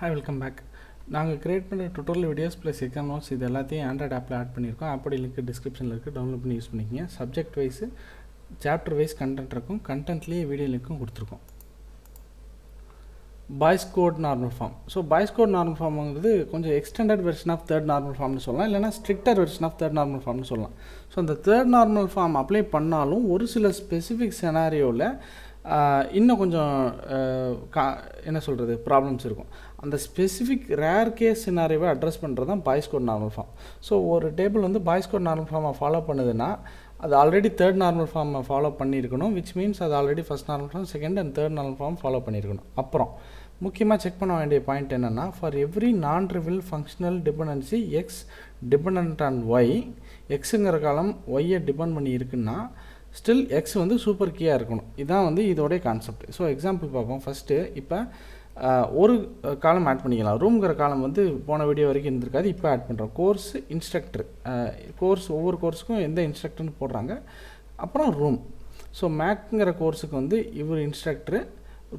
Hi, welcome back. நாங்கள் create பண்ணுற tutorial videos plus exam notes இது எல்லாத்தையும் ஆண்ட்ராய்ட் ஆப்பில் ஆட் பண்ணியிருக்கோம். அப்படி லிங்க் டிஸ்கிரிப்ஷனில் இருக்குது, டவுன்லோட் பண்ணி யூஸ் பண்ணிக்கங்க. Subject wise chapter wise content இருக்கும், கண்டென்ட்லேயே வீடியோ லிங்க்கும் கொடுத்துருக்கோம். Boyce Codd normal form. So Boyce Codd normal ஃபார்ம்ங்கிறது கொஞ்சம் extended version of third normal ஃபார்ம்னு சொல்லலாம், இல்லைனா stricter version of third normal ஃபார்ம்னு சொல்லலாம். ஸோ அந்த தேர்ட் நார்மல் ஃபார்ம் அப்ளை பண்ணாலும் ஒரு சில ஸ்பெசிஃபிக் செனாரியோவில் இன்னும் கொஞ்சம் என்ன சொல்கிறது ப்ராப்ளம்ஸ் இருக்கும். அந்த ஸ்பெசிஃபிக் ரேர் கேஸ் சினாரியோவை அட்ரஸ் பண்ணுறது தான் Boyce Codd normal form. So ஒரு டேபிள் வந்து பாய்ஸ் கோட் நார்மல் ஃபார்மை ஃபாலோ பண்ணுதுன்னா அது ஆல்ரெடி தேர்ட் நார்மல் ஃபார்மை ஃபாலோ பண்ணியிருக்கணும், விச் மீன்ஸ் அது already first normal form, second and third normal form follow பண்ணியிருக்கணும். அப்புறம் முக்கியமாக செக் பண்ண வேண்டிய பாயிண்ட் என்னென்னா, for every non trivial functional dependency X depend on Y, எக்ஸுங்கிற காலம் ஒய்யை டிபெண்ட் பண்ணி இருக்குன்னா ஸ்டில் எக்ஸ் வந்து சூப்பர் கீயாக இருக்கணும். இதுதான் வந்து இதோடைய கான்செப்ட். ஸோ எக்ஸாம்பிள் பார்ப்போம். ஃபஸ்ட்டு இப்போ ஒரு காலம் ஆட் பண்ணிக்கலாம். ரூம்ங்கிற காலம் வந்து போன வீடியோ வரைக்கும் இருந்திருக்காது, இப்போ ஆட் பண்ணுறோம். கோர்ஸ் இன்ஸ்ட்ரக்டர், கோர்ஸ் ஒவ்வொரு கோர்ஸுக்கும் எந்த இன்ஸ்ட்ரக்டர்னு போடுறாங்க. அப்புறம் ரூம். ஸோ மேக்ங்கிற கோர்ஸுக்கு வந்து இவர் இன்ஸ்ட்ரக்டரு,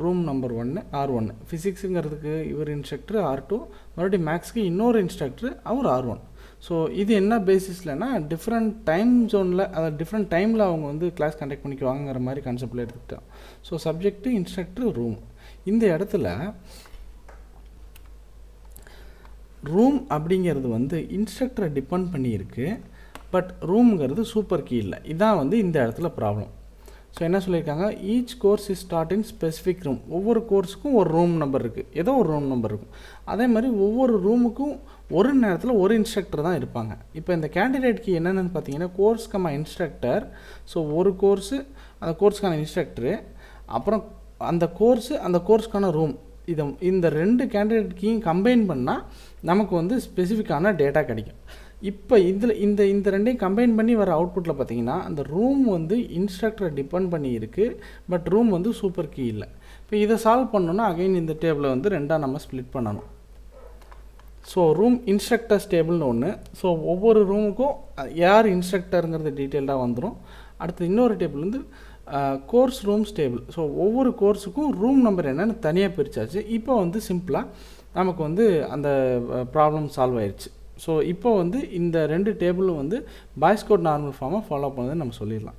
ரூம் நம்பர் 1 R1. ஃபிசிக்ஸுங்கிறதுக்கு இவர் இன்ஸ்ட்ரக்டர் R2, மறுபடியும் மேக்ஸுக்கு இன்னொரு இன்ஸ்ட்ரக்டர் அவர் R1. ஸோ இது என்ன பேசிஸ்லனா டிஃப்ரெண்ட் டைம் ஜோனில், அதாவது டிஃப்ரெண்ட் டைமில் அவங்க வந்து கிளாஸ் கண்டக்ட் பண்ணிக்குவாங்கிற மாதிரி கான்செப்டில் எடுத்துக்கிட்டோம். So subject instructor room. இந்த இடத்துல ரூம் அப்படிங்கிறது வந்து இன்ஸ்ட்ரக்டரை டிபெண்ட் பண்ணியிருக்கு, பட் ரூம்ங்கிறது சூப்பர் கீ இல்லை. இதான் வந்து இந்த இடத்துல ப்ராப்ளம். ஸோ என்ன சொல்லியிருக்காங்க, each course is start in specific room. ஒவ்வொரு கோர்ஸுக்கும் ஒரு ரூம் நம்பர் இருக்குது, ஏதோ ஒரு ரூம் நம்பர் இருக்கும். அதே மாதிரி ஒவ்வொரு ரூமுக்கும் ஒரு நேரத்தில் ஒரு இன்ஸ்ட்ரக்டர் தான் இருப்பாங்க. இப்போ இந்த கேண்டிடேட்க்கு என்னென்னு பார்த்தீங்கன்னா, கோர்ஸ் இன்ஸ்ட்ரக்டர். ஸோ ஒரு கோர்ஸு, அந்த கோர்ஸுக்கான இன்ஸ்ட்ரக்டரு, அப்புறம் அந்த கோர்ஸுக்கான ரூம். இந்த ரெண்டு கேண்டிடேட்கையும் கம்பைன் பண்ணால் நமக்கு வந்து ஸ்பெசிஃபிக்கான டேட்டா கிடைக்கும். இப்போ இதில் இந்த ரெண்டையும் கம்பைன் பண்ணி வர அவுட்புட்டில் பார்த்தீங்கன்னா, அந்த ரூம் வந்து இன்ஸ்ட்ரக்டரை டிபெண்ட் பண்ணி இருக்குது, பட் ரூம் வந்து சூப்பர் கீ இல்லை. இப்போ இதை சால்வ் பண்ணோன்னா அகைன் இந்த டேபிளை வந்து ரெண்டாக நம்ம ஸ்ப்ளிட் பண்ணணும். ஸோ ரூம் இன்ஸ்ட்ரக்டர்ஸ் டேபிள்னு ஒன்று. ஸோ ஒவ்வொரு ரூமுக்கும் யார் இன்ஸ்ட்ரக்டருங்கிறது டீட்டெயில்டாக வந்துடும். அடுத்து இன்னொரு டேபிள் வந்து கோர்ஸ் ரூம்ஸ் டேபிள். ஸோ ஒவ்வொரு கோர்ஸுக்கும் ரூம் நம்பர் என்னென்னு தனியாக பிரித்தாச்சு. இப்போ வந்து சிம்பிளாக நமக்கு வந்து அந்த ப்ராப்ளம் சால்வ் ஆயிடுச்சு. ஸோ இப்போ வந்து இந்த ரெண்டு டேபிளும் வந்து பாய்ஸ் கோட் நார்மல் ஃபார்மை ஃபாலோ பண்ணுறதுன்னு நம்ம சொல்லிடலாம்.